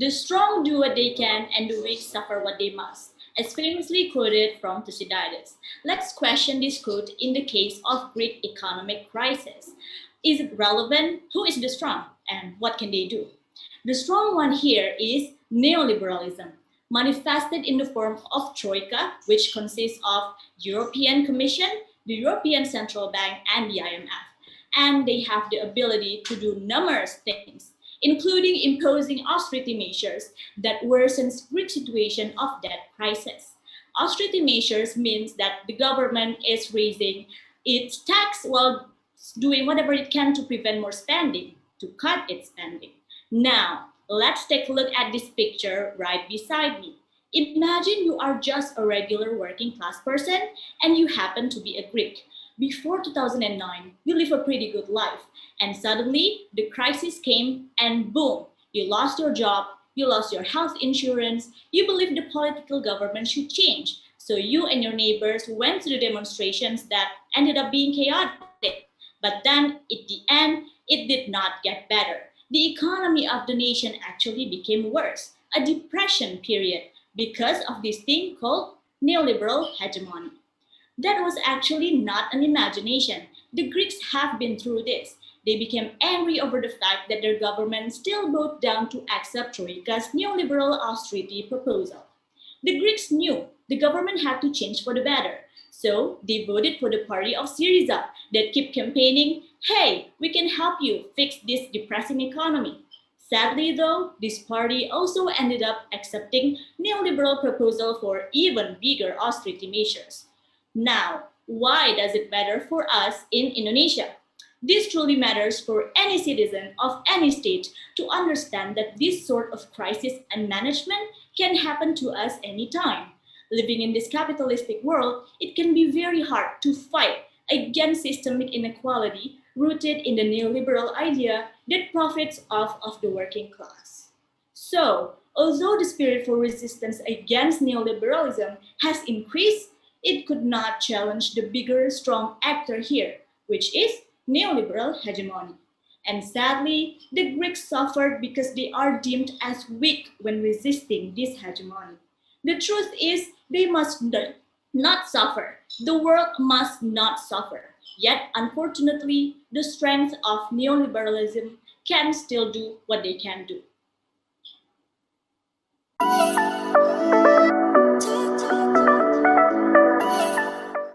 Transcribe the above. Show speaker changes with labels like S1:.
S1: The strong do what they can and the weak suffer what they must, as famously quoted from Thucydides. Let's question this quote in the case of Greek economic crisis. Is it relevant? Who is the strong and what can they do? The strong one here is neoliberalism, manifested in the form of Troika, which consists of European Commission, the European Central Bank, and the IMF. And they have the ability to do numerous things, including imposing austerity measures that worsens Greek situation of debt crisis. Austerity measures means that the government is raising its tax while doing whatever it can to prevent more spending, to cut its spending. Now, let's take a look at this picture right beside me. Imagine you are just a regular working class person and you happen to be a Greek. Before 2009, you live a pretty good life. And suddenly, the crisis came and boom, you lost your job, you lost your health insurance, you believe the political government should change. So you and your neighbors went to the demonstrations that ended up being chaotic. But then, at the end, it did not get better. The economy of the nation actually became worse, a depression period, because of this thing called neoliberal hegemony. That was actually not an imagination. The Greeks have been through this. They became angry over the fact that their government still bowed down to accept Troika's neoliberal austerity proposal. The Greeks knew the government had to change for the better, so they voted for the party of Syriza that kept campaigning, hey, we can help you fix this depressing economy. Sadly though, this party also ended up accepting neoliberal proposal for even bigger austerity measures. Now, why does it matter for us in Indonesia? This truly matters for any citizen of any state to understand that this sort of crisis and management can happen to us anytime. Living in this capitalistic world, it can be very hard to fight against systemic inequality rooted in the neoliberal idea that profits off of the working class. So, although the spirit for resistance against neoliberalism has increased, it could not challenge the bigger, strong actor here, which is neoliberal hegemony. And sadly, the Greeks suffered because they are deemed as weak when resisting this hegemony. The truth is, they must not suffer. The world must not suffer. Yet, unfortunately, the strength of neoliberalism can still do what they can do.